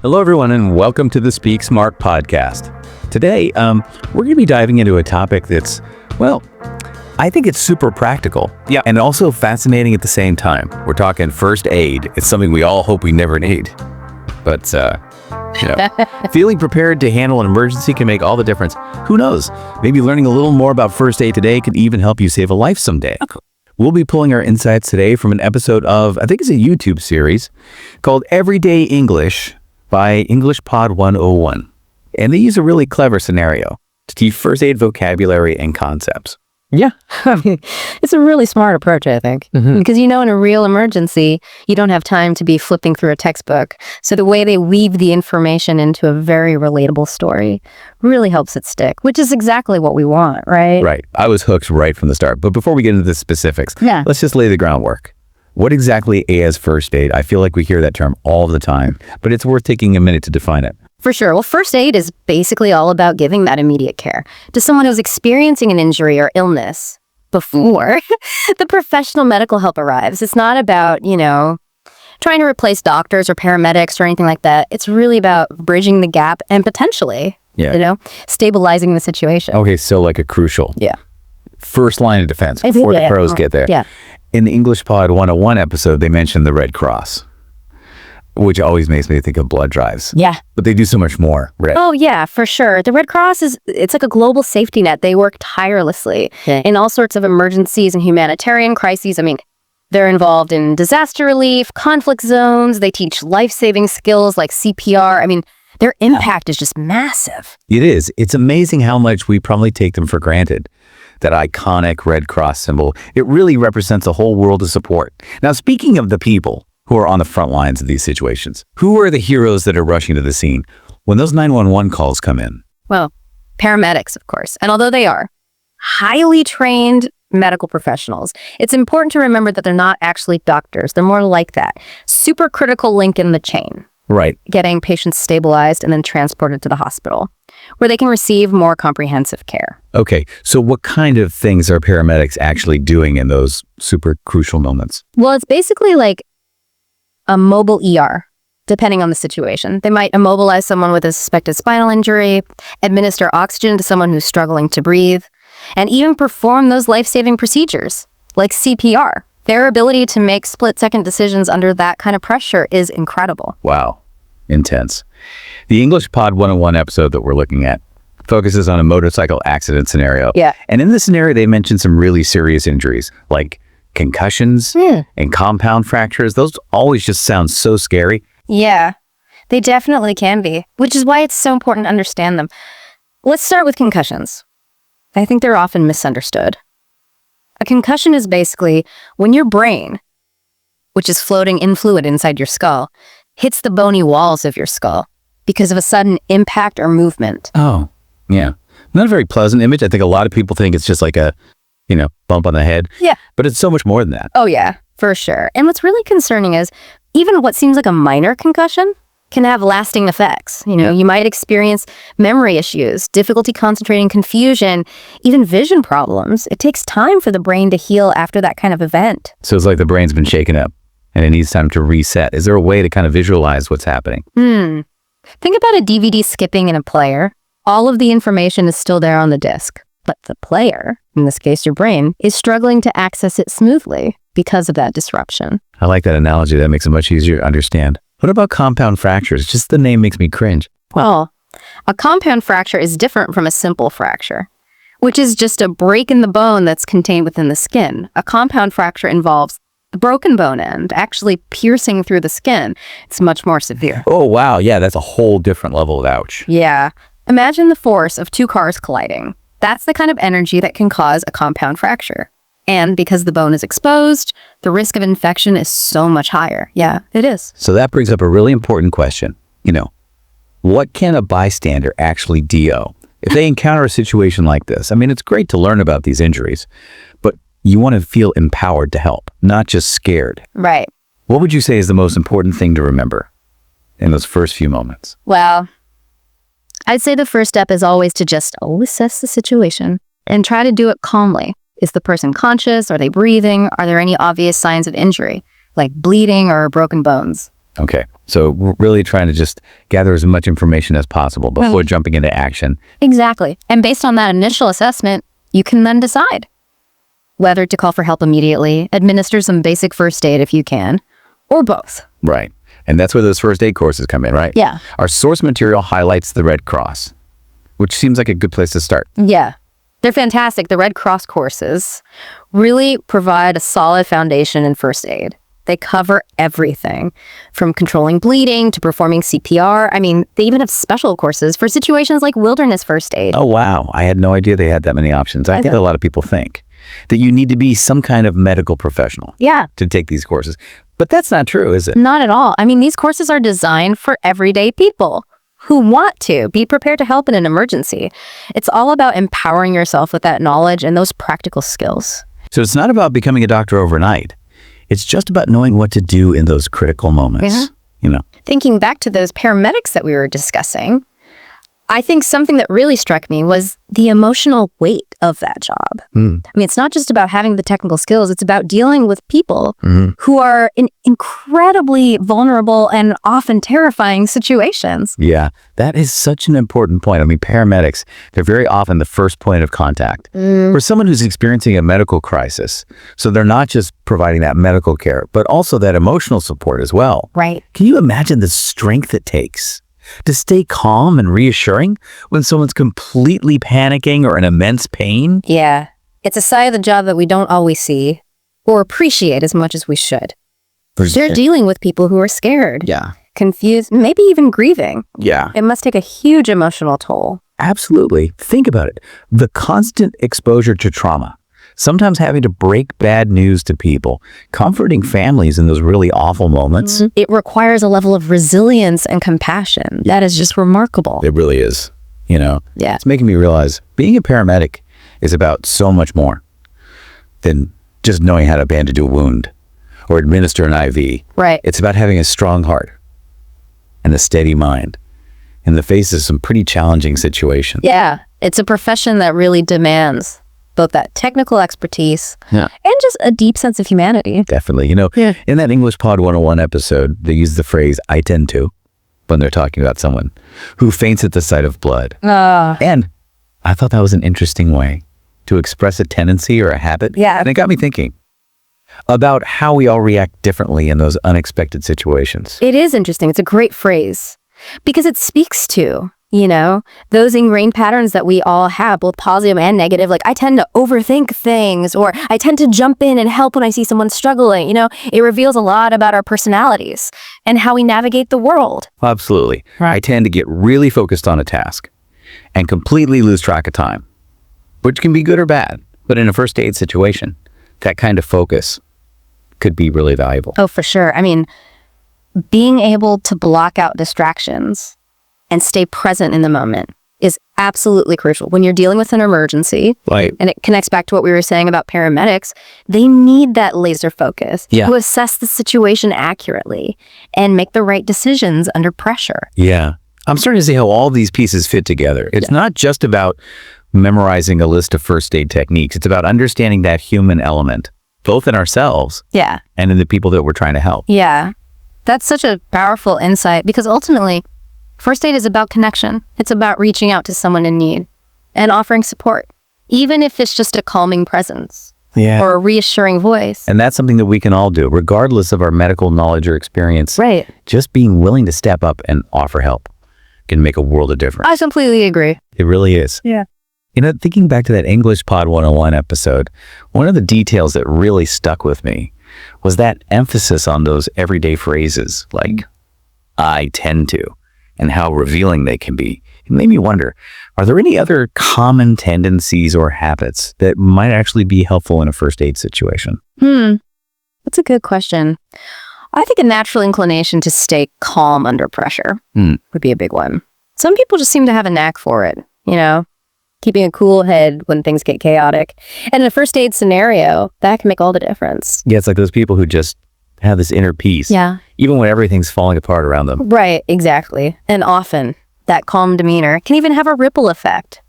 Hello, everyone, and welcome to the Speak Smart podcast. Today, we're going to be diving into a topic that's, well, I think it's super practical. Yeah. And also fascinating at the same time. We're talking first aid. It's something we all hope we never need. But, feeling prepared to handle an emergency can make all the difference. Who knows? Maybe learning a little more about first aid today could even help you save a life someday. Okay. We'll be pulling our insights today from an episode of, I think it's a YouTube series, called Everyday English by English Pod 101. And they use a really clever scenario to teach first aid vocabulary and concepts. Yeah, I mean, it's a really smart approach, I think, because in a real emergency, you don't have time to be flipping through a textbook. So the way they weave the information into a very relatable story really helps it stick, which is exactly what we want, right? Right. I was hooked right from the start. But before we get into the specifics, Yeah. let's just lay the groundwork. What exactly is first aid? I feel like we hear that term all the time, but it's worth taking a minute to define it. For sure. Well, first aid is basically all about giving that immediate care to someone who's experiencing an injury or illness before the professional medical help arrives. It's not about, trying to replace doctors or paramedics or anything like that. It's really about bridging the gap and potentially, stabilizing the situation. Okay, so like a crucial first line of defense before the pros get there. Yeah. In the English Pod 101 episode, they mentioned the Red Cross, which always makes me think of blood drives. Yeah. But they do so much more, right? Oh, yeah, for sure. The Red Cross it's like a global safety net. They work tirelessly in all sorts of emergencies and humanitarian crises. I mean, they're involved in disaster relief, conflict zones. They teach life-saving skills like CPR. I mean, their impact is just massive. It is. It's amazing how much we probably take them for granted. That iconic Red Cross symbol, it really represents a whole world of support. Now, speaking of the people who are on the front lines of these situations, who are the heroes that are rushing to the scene when those 911 calls come in? Well, paramedics, of course. And although they are highly trained medical professionals, it's important to remember that they're not actually doctors. They're more like that super critical link in the chain. Right. Getting patients stabilized and then transported to the hospital, where they can receive more comprehensive care. Okay, so what kind of things are paramedics actually doing in those super crucial moments? Well, it's basically like a mobile ER, depending on the situation. They might immobilize someone with a suspected spinal injury, administer oxygen to someone who's struggling to breathe, and even perform those life-saving procedures, like CPR. Their ability to make split-second decisions under that kind of pressure is incredible. Wow. Intense. The English Pod 101 episode that we're looking at focuses on a motorcycle accident scenario. Yeah. And in this scenario, they mentioned some really serious injuries like concussions and compound fractures. Those always just sound so scary. Yeah, they definitely can be, which is why it's so important to understand them. Let's start with concussions. I think they're often misunderstood. A concussion is basically when your brain, which is floating in fluid inside your skull, hits the bony walls of your skull because of a sudden impact or movement. Oh, yeah. Not a very pleasant image. I think a lot of people think it's just like a, bump on the head. Yeah. But it's so much more than that. Oh, yeah, for sure. And what's really concerning is even what seems like a minor concussion can have lasting effects. You might experience memory issues, difficulty concentrating, confusion, even vision problems. It takes time for the brain to heal after that kind of event. So it's like the brain's been shaken up and it needs time to reset. Is there a way to kind of visualize what's happening? Think about a DVD skipping in a player. All of the information is still there on the disc, but the player, in this case your brain, is struggling to access it smoothly because of that disruption. I like that analogy. That makes it much easier to understand. What about compound fractures? Just the name makes me cringe. Well, a compound fracture is different from a simple fracture, which is just a break in the bone that's contained within the skin. A compound fracture involves the broken bone end actually piercing through the skin. It's much more severe. Oh, wow. Yeah, that's a whole different level of ouch. Yeah. Imagine the force of two cars colliding. That's the kind of energy that can cause a compound fracture. And because the bone is exposed, the risk of infection is so much higher. Yeah, it is. So that brings up a really important question. What can a bystander actually do if they encounter a situation like this? I mean, it's great to learn about these injuries, but you want to feel empowered to help, not just scared. Right. What would you say is the most important thing to remember in those first few moments? Well, I'd say the first step is always to just assess the situation and try to do it calmly. Is the person conscious? Are they breathing? Are there any obvious signs of injury, like bleeding or broken bones? Okay. So we're really trying to just gather as much information as possible before jumping into action. Exactly. And based on that initial assessment, you can then decide whether to call for help immediately, administer some basic first aid if you can, or both. Right. And that's where those first aid courses come in, right? Yeah. Our source material highlights the Red Cross, which seems like a good place to start. Yeah. They're fantastic. The Red Cross courses really provide a solid foundation in first aid. They cover everything from controlling bleeding to performing CPR. I mean, they even have special courses for situations like wilderness first aid. Oh, wow. I had no idea they had that many options. I think a lot of people think that you need to be some kind of medical professional to take these courses. But that's not true, is it? Not at all. I mean, these courses are designed for everyday people who want to be prepared to help in an emergency. It's all about empowering yourself with that knowledge and those practical skills. So it's not about becoming a doctor overnight. It's just about knowing what to do in those critical moments, Thinking back to those paramedics that we were discussing, I think something that really struck me was the emotional weight of that job. I mean, it's not just about having the technical skills. It's about dealing with people who are in incredibly vulnerable and often terrifying situations. Yeah, that is such an important point. I mean, paramedics, they're very often the first point of contact for someone who's experiencing a medical crisis. So they're not just providing that medical care, but also that emotional support as well. Right. Can you imagine the strength it takes to stay calm and reassuring when someone's completely panicking or in immense pain? Yeah. It's a side of the job that we don't always see or appreciate as much as we should. They're dealing with people who are scared, confused, maybe even grieving. Yeah. It must take a huge emotional toll. Absolutely. Think about it. The constant exposure to trauma, sometimes having to break bad news to people, comforting families in those really awful moments. It requires a level of resilience and compassion that is just remarkable. It really is. Yeah. It's making me realize being a paramedic is about so much more than just knowing how to bandage a wound or administer an IV. Right. It's about having a strong heart and a steady mind in the face of some pretty challenging situations. Yeah. It's a profession that really demands both that technical expertise and just a deep sense of humanity. Definitely. In that English Pod 101 episode, they use the phrase, "I tend to," when they're talking about someone who faints at the sight of blood. And I thought that was an interesting way to express a tendency or a habit. Yeah. And it got me thinking about how we all react differently in those unexpected situations. It is interesting. It's a great phrase because it speaks to, those ingrained patterns that we all have, both positive and negative. Like, I tend to overthink things, or I tend to jump in and help when I see someone struggling. It reveals a lot about our personalities and how we navigate the world. Absolutely. Right. I tend to get really focused on a task and completely lose track of time, which can be good or bad. But in a first aid situation, that kind of focus could be really valuable. Oh, for sure. I mean, being able to block out distractions and stay present in the moment is absolutely crucial. When you're dealing with an emergency, Right. and it connects back to what we were saying about paramedics, they need that laser focus to assess the situation accurately and make the right decisions under pressure. Yeah. I'm starting to see how all these pieces fit together. It's not just about memorizing a list of first aid techniques. It's about understanding that human element, both in ourselves Yeah. and in the people that we're trying to help. Yeah. That's such a powerful insight because ultimately, first aid is about connection. It's about reaching out to someone in need and offering support, even if it's just a calming presence or a reassuring voice. And that's something that we can all do, regardless of our medical knowledge or experience. Right. Just being willing to step up and offer help can make a world of difference. I completely agree. It really is. Yeah. Thinking back to that English Pod 101 episode, one of the details that really stuck with me was that emphasis on those everyday phrases like, "I tend to," and how revealing they can be. It made me wonder, are there any other common tendencies or habits that might actually be helpful in a first aid situation? That's a good question. I think a natural inclination to stay calm under pressure would be a big one. Some people just seem to have a knack for it, keeping a cool head when things get chaotic. And in a first aid scenario, that can make all the difference. Yeah, it's like those people who just have this inner peace, even when everything's falling apart around them. Right, exactly. And often that calm demeanor can even have a ripple effect,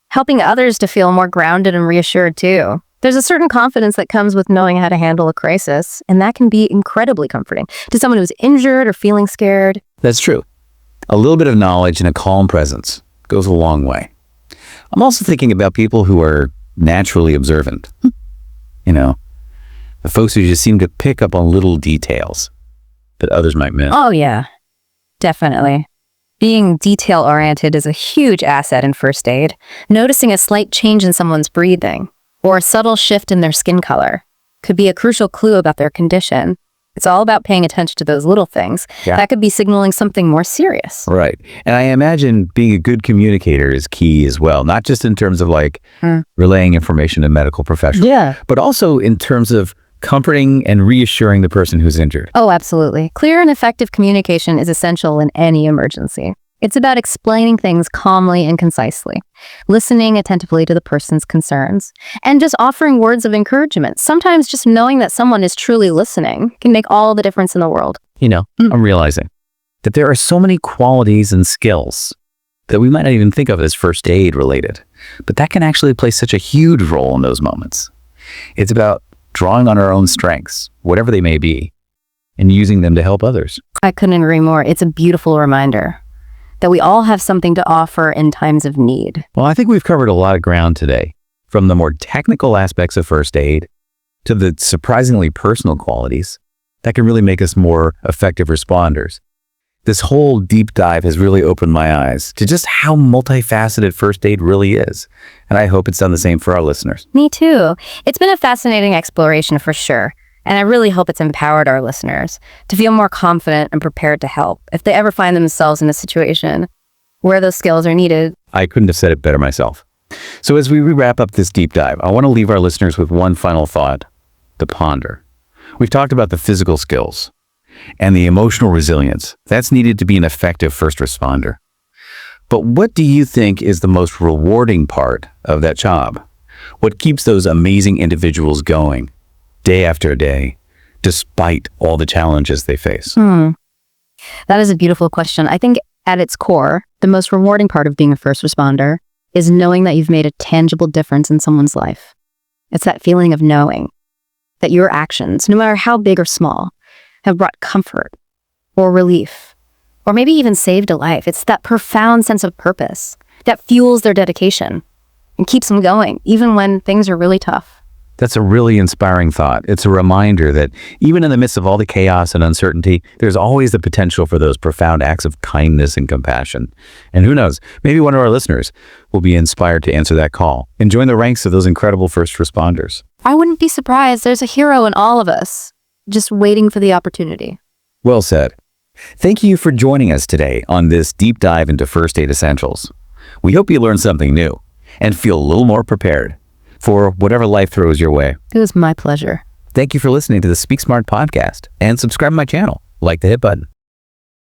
helping others to feel more grounded and reassured too. There's a certain confidence that comes with knowing how to handle a crisis, and that can be incredibly comforting to someone who's injured or feeling scared. That's true. A little bit of knowledge and a calm presence goes a long way. I'm also thinking about people who are naturally observant. You know, the folks who just seem to pick up on little details that others might miss. Oh, yeah, definitely. Being detail-oriented is a huge asset in first aid. Noticing a slight change in someone's breathing or a subtle shift in their skin color could be a crucial clue about their condition. It's all about paying attention to those little things. Yeah. That could be signaling something more serious. Right. And I imagine being a good communicator is key as well, not just in terms of like relaying information to medical professionals, but also in terms of comforting and reassuring the person who's injured. Oh, absolutely. Clear and effective communication is essential in any emergency. It's about explaining things calmly and concisely, listening attentively to the person's concerns, and just offering words of encouragement. Sometimes just knowing that someone is truly listening can make all the difference in the world. You know, I'm realizing that there are so many qualities and skills that we might not even think of as first aid related, but that can actually play such a huge role in those moments. It's about drawing on our own strengths, whatever they may be, and using them to help others. I couldn't agree more. It's a beautiful reminder that we all have something to offer in times of need. Well, I think we've covered a lot of ground today, from the more technical aspects of first aid to the surprisingly personal qualities that can really make us more effective responders. This whole deep dive has really opened my eyes to just how multifaceted first aid really is, and I hope it's done the same for our listeners. Me too. It's been a fascinating exploration for sure. And I really hope it's empowered our listeners to feel more confident and prepared to help if they ever find themselves in a situation where those skills are needed. I couldn't have said it better myself. So as we wrap up this deep dive, I want to leave our listeners with one final thought to ponder. We've talked about the physical skills and the emotional resilience that's needed to be an effective first responder. But what do you think is the most rewarding part of that job? What keeps those amazing individuals going day after day, despite all the challenges they face? That is a beautiful question. I think at its core, the most rewarding part of being a first responder is knowing that you've made a tangible difference in someone's life. It's that feeling of knowing that your actions, no matter how big or small, have brought comfort or relief, or maybe even saved a life. It's that profound sense of purpose that fuels their dedication and keeps them going, even when things are really tough. That's a really inspiring thought. It's a reminder that even in the midst of all the chaos and uncertainty, there's always the potential for those profound acts of kindness and compassion. And who knows, maybe one of our listeners will be inspired to answer that call and join the ranks of those incredible first responders. I wouldn't be surprised. There's a hero in all of us, just waiting for the opportunity. Well said. Thank you for joining us today on this deep dive into first aid essentials. We hope you learned something new and feel a little more prepared for whatever life throws your way. It was my pleasure. Thank you for listening to the Speak Smart podcast, and subscribe to my channel. Like the hit button.